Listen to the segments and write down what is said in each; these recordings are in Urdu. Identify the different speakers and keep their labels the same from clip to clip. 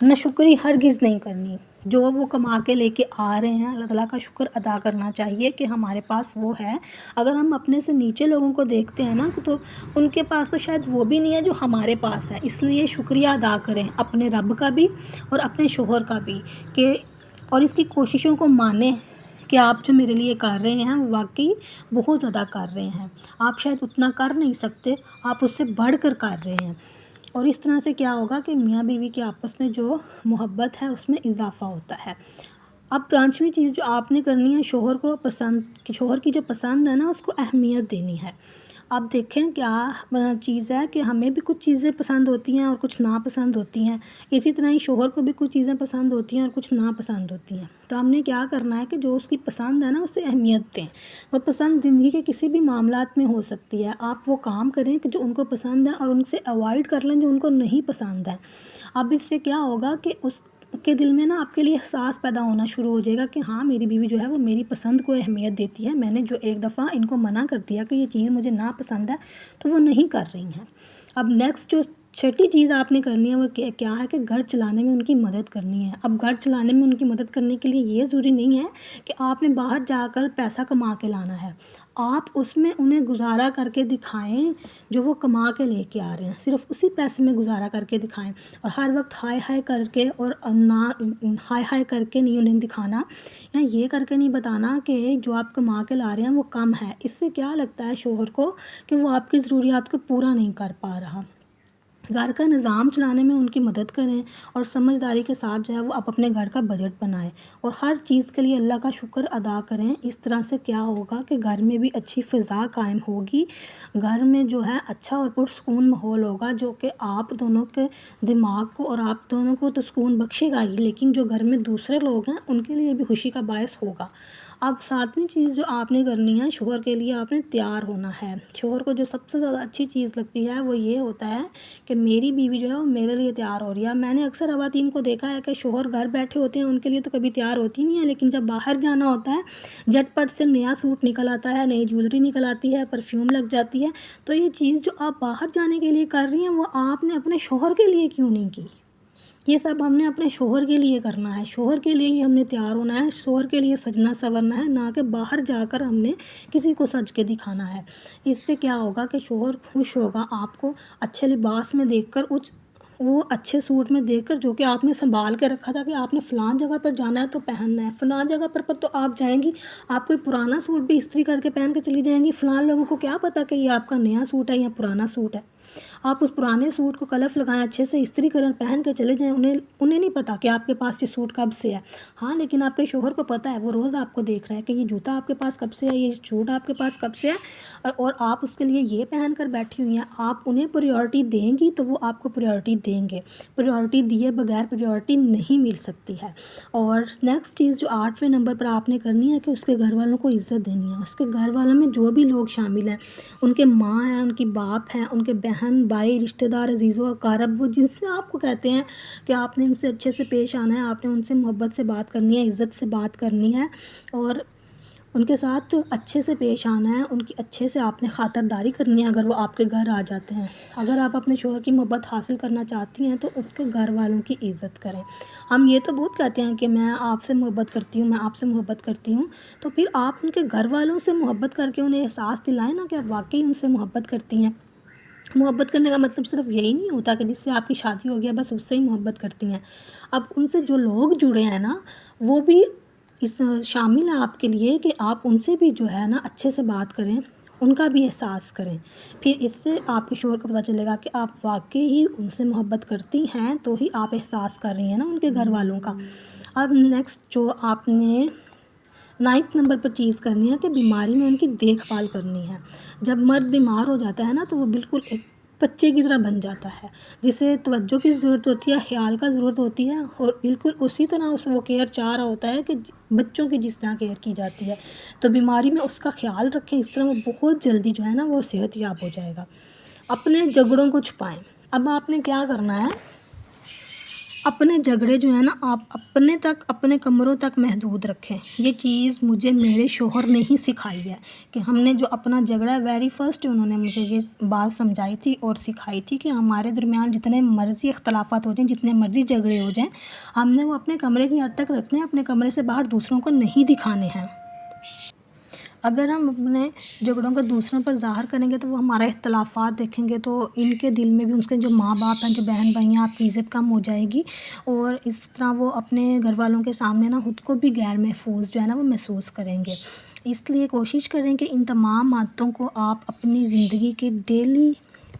Speaker 1: ناشکری ہرگز نہیں کرنی، جو وہ کما کے لے کے آ رہے ہیں اللہ تعالیٰ کا شکر ادا کرنا چاہیے کہ ہمارے پاس وہ ہے۔ اگر ہم اپنے سے نیچے لوگوں کو دیکھتے ہیں نا تو ان کے پاس تو شاید وہ بھی نہیں ہے جو ہمارے پاس ہے، اس لیے شکریہ ادا کریں اپنے رب کا بھی اور اپنے شوہر کا بھی، کہ اور اس کی کوششوں کو مانیں کہ آپ جو میرے لیے کر رہے ہیں وہ واقعی بہت زیادہ کر رہے ہیں، آپ شاید اتنا کر نہیں سکتے، آپ اس سے بڑھ کر رہے ہیں۔ اور اس طرح سے کیا ہوگا کہ میاں بیوی کے آپس میں جو محبت ہے اس میں اضافہ ہوتا ہے۔ اب 5ویں چیز جو آپ نے کرنی ہے، شوہر کی جو پسند ہے نا اس کو اہمیت دینی ہے۔ اب دیکھیں کیا چیز ہے کہ ہمیں بھی کچھ چیزیں پسند ہوتی ہیں اور کچھ ناپسند ہوتی ہیں، اسی طرح ہی شوہر کو بھی کچھ چیزیں پسند ہوتی ہیں اور کچھ ناپسند ہوتی ہیں۔ تو ہم نے کیا کرنا ہے کہ جو اس کی پسند ہے نا اسے اہمیت دیں۔ وہ پسند زندگی کے کسی بھی معاملات میں ہو سکتی ہے، آپ وہ کام کریں کہ جو ان کو پسند ہے اور ان سے اوائڈ کر لیں جو ان کو نہیں پسند ہے۔ اب اس سے کیا ہوگا کہ اس کے دل میں نا آپ کے لیے احساس پیدا ہونا شروع ہو جائے گا کہ ہاں میری بیوی جو ہے وہ میری پسند کو اہمیت دیتی ہے، میں نے جو ایک دفعہ ان کو منع کر دیا کہ یہ چیز مجھے ناپسند ہے تو وہ نہیں کر رہی ہیں۔ اب نیکسٹ جو 6ٹھی چیز آپ نے کرنی ہے وہ کیا ہے کہ گھر چلانے میں ان کی مدد کرنی ہے۔ اب گھر چلانے میں ان کی مدد کرنے کے لیے یہ ضروری نہیں ہے کہ آپ نے باہر جا کر پیسہ کما کے لانا ہے، آپ اس میں انہیں گزارا کر کے دکھائیں جو وہ کما کے لے کے آ رہے ہیں، صرف اسی پیسے میں گزارا کر کے دکھائیں، اور ہر وقت ہائے ہائے کر کے اور نہ ہائے ہائے کر کے نہیں انہیں دکھانا، یا یہ کر کے نہیں بتانا کہ جو آپ کما کے لا رہے ہیں وہ کم ہے۔ اس سے کیا لگتا ہے شوہر کو کہ وہ آپ کی ضروریات کو پورا نہیں کر پا رہا۔ گھر کا نظام چلانے میں ان کی مدد کریں اور سمجھداری کے ساتھ جو ہے وہ آپ اپنے گھر کا بجٹ بنائیں اور ہر چیز کے لیے اللہ کا شکر ادا کریں۔ اس طرح سے کیا ہوگا کہ گھر میں بھی اچھی فضا قائم ہوگی، گھر میں جو ہے اچھا اور پرسکون ماحول ہوگا جو کہ آپ دونوں کے دماغ کو اور آپ دونوں کو تو سکون بخشے گا ہی، لیکن جو گھر میں دوسرے لوگ ہیں ان کے لیے بھی خوشی کا باعث ہوگا۔ اب 7ویں چیز جو آپ نے کرنی ہے، شوہر کے لیے آپ نے تیار ہونا ہے۔ شوہر کو جو سب سے زیادہ اچھی چیز لگتی ہے وہ یہ ہوتا ہے کہ میری بیوی جو ہے وہ میرے لیے تیار ہو رہی ہے۔ میں نے اکثر خواتین کو دیکھا ہے کہ شوہر گھر بیٹھے ہوتے ہیں، ان کے لیے تو کبھی تیار ہوتی نہیں ہے، لیکن جب باہر جانا ہوتا ہے جھٹ پٹ سے نیا سوٹ نکل آتا ہے، نئی جیولری نکل آتی ہے، پرفیوم لگ جاتی ہے۔ تو یہ چیز جو آپ باہر جانے کے لیے کر رہی ہیں وہ آپ نے اپنے شوہر کے لیے کیوں نہیں کی؟ یہ سب ہم نے اپنے شوہر کے لیے کرنا ہے، شوہر کے لیے ہی ہم نے تیار ہونا ہے، شوہر کے لیے سجنا سنورنا ہے، نہ کہ باہر جا کر ہم نے کسی کو سج کے دکھانا ہے۔ اس سے کیا ہوگا کہ شوہر خوش ہوگا آپ کو اچھے لباس میں دیکھ کر، وہ اچھے سوٹ میں دیکھ کر جو کہ آپ نے سنبھال کے رکھا تھا کہ آپ نے فلاں جگہ پر جانا ہے تو پہننا ہے، فلاں جگہ پر تو آپ جائیں گی، آپ کوئی پرانا سوٹ بھی استری کر کے پہن کے چلی جائیں گی، فلاں لوگوں کو کیا پتہ کہ یہ آپ کا نیا سوٹ ہے یا پرانا سوٹ ہے۔ آپ اس پرانے سوٹ کو کلف لگائیں، اچھے سے استری کریں، پہن کے چلے جائیں، انہیں نہیں پتہ کہ آپ کے پاس یہ سوٹ کب سے ہے۔ ہاں لیکن آپ کے شوہر کو پتہ ہے، وہ روز آپ کو دیکھ رہا ہے کہ یہ جوتا آپ کے پاس کب سے ہے، یہ سوٹ آپ کے پاس کب سے ہے، اور آپ اس کے لیے یہ پہن کر بیٹھی ہوئی ہیں۔ آپ انہیں پریورٹی دیں گی تو وہ آپ کو پریورٹی دیں گے، پریورٹی دیے بغیر پریورٹی نہیں مل سکتی ہے۔ اور نیکسٹ چیز جو 8ویں نمبر پر آپ نے کرنی ہے کہ اس کے گھر والوں کو عزت دینی ہے۔ اس کے گھر والوں میں جو بھی لوگ شامل ہیں، ان کے ماں ہیں، ان کی باپ ہیں، ان کے بہن بھائی رشتہ دار عزیز و اقارب، وہ جن سے آپ کو کہتے ہیں کہ آپ نے ان سے اچھے سے پیش آنا ہے، آپ نے ان سے محبت سے بات کرنی ہے، عزت سے بات کرنی ہے اور ان کے ساتھ اچھے سے پیش آنا ہے، ان کی اچھے سے آپ نے خاطرداری کرنی ہے اگر وہ آپ کے گھر آ جاتے ہیں۔ اگر آپ اپنے شوہر کی محبت حاصل کرنا چاہتی ہیں تو اس کے گھر والوں کی عزت کریں۔ ہم یہ تو بہت کہتے ہیں کہ میں آپ سے محبت کرتی ہوں، میں آپ سے محبت کرتی ہوں، تو پھر آپ ان کے گھر والوں سے محبت کر کے انہیں احساس دلائیں نا کہ آپ واقعی ان سے محبت کرتی ہیں۔ محبت کرنے کا مطلب صرف یہی نہیں ہوتا کہ جس سے آپ کی شادی ہو گیا بس اس سے ہی محبت کرتی ہیں۔ اب ان سے جو لوگ جڑے ہیں نا وہ بھی اس شامل ہے آپ کے لیے کہ آپ ان سے بھی جو ہے نا اچھے سے بات کریں، ان کا بھی احساس کریں۔ پھر اس سے آپ کے شوہر کو پتہ چلے گا کہ آپ واقعی ہی ان سے محبت کرتی ہیں، تو ہی آپ احساس کر رہی ہیں نا ان کے گھر والوں کا۔ اب نیکسٹ جو آپ نے 9 نمبر پر چیز کرنی ہے کہ بیماری میں ان کی دیکھ بھال کرنی ہے۔ جب مرد بیمار ہو جاتا ہے نا تو وہ بالکل ایک بچے کی طرح بن جاتا ہے، جسے توجہ کی ضرورت ہوتی ہے، خیال کا ضرورت ہوتی ہے، اور بالکل اسی طرح وہ کیئر چاہ رہا ہوتا ہے کہ بچوں کی جس طرح کیئر کی جاتی ہے۔ تو بیماری میں اس کا خیال رکھیں، اس طرح وہ بہت جلدی جو ہے نا وہ صحت یاب ہو جائے گا۔ اپنے جھگڑوں کو چھپائیں۔ اب آپ نے کیا کرنا ہے، اپنے جھگڑے جو ہیں نا آپ اپنے تک، اپنے کمروں تک محدود رکھیں. یہ چیز مجھے میرے شوہر نے ہی سکھائی ہے کہ ہم نے جو اپنا جھگڑا ویری فرسٹ انہوں نے مجھے یہ بات سمجھائی تھی اور سکھائی تھی کہ ہمارے درمیان جتنے مرضی اختلافات ہو جائیں، جتنے مرضی جھگڑے ہو جائیں، ہم نے وہ اپنے کمرے کی حد تک رکھنے ہیں، اپنے کمرے سے باہر دوسروں کو نہیں دکھانے ہیں. اگر ہم اپنے جھگڑوں کو دوسروں پر ظاہر کریں گے تو وہ ہمارا اختلافات دیکھیں گے تو ان کے دل میں بھی، اس کے جو ماں باپ ہیں، جو بہن بھائی ہیں، آپ کی عزت کم ہو جائے گی اور اس طرح وہ اپنے گھر والوں کے سامنے نا خود کو بھی غیر محفوظ جو ہے نا وہ محسوس کریں گے. اس لیے کوشش کریں کہ ان تمام عادتوں کو آپ اپنی زندگی کے ڈیلی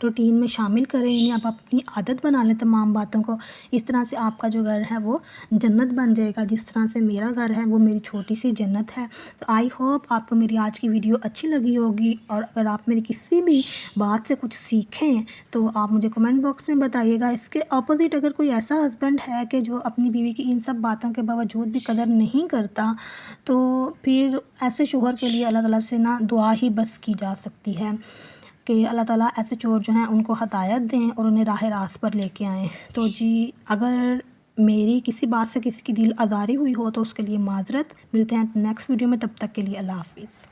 Speaker 1: روٹین میں شامل کریں، یعنی آپ اپنی عادت بنا لیں تمام باتوں کو. اس طرح سے آپ کا جو گھر ہے وہ جنت بن جائے گا، جس طرح سے میرا گھر ہے وہ میری چھوٹی سی جنت ہے. تو آئی ہوپ آپ کو میری آج کی ویڈیو اچھی لگی ہوگی، اور اگر آپ میری کسی بھی بات سے کچھ سیکھیں تو آپ مجھے کمنٹ باکس میں بتائیے گا. اس کے اپوزٹ اگر کوئی ایسا ہسبینڈ ہے کہ جو اپنی بیوی کی ان سب باتوں کے باوجود بھی قدر نہیں کرتا، تو پھر ایسے شوہر کے لیے اللہ تعالیٰ سے نا دعا ہی بس کی جا سکتی ہے کہ اللہ تعالیٰ ایسے چور جو ہیں ان کو ہدایت دیں اور انہیں راہ راست پر لے کے آئیں. تو جی، اگر میری کسی بات سے کسی کی دل آزاری ہوئی ہو تو اس کے لیے معذرت. ملتے ہیں نیکسٹ ویڈیو میں، تب تک کے لیے اللہ حافظ.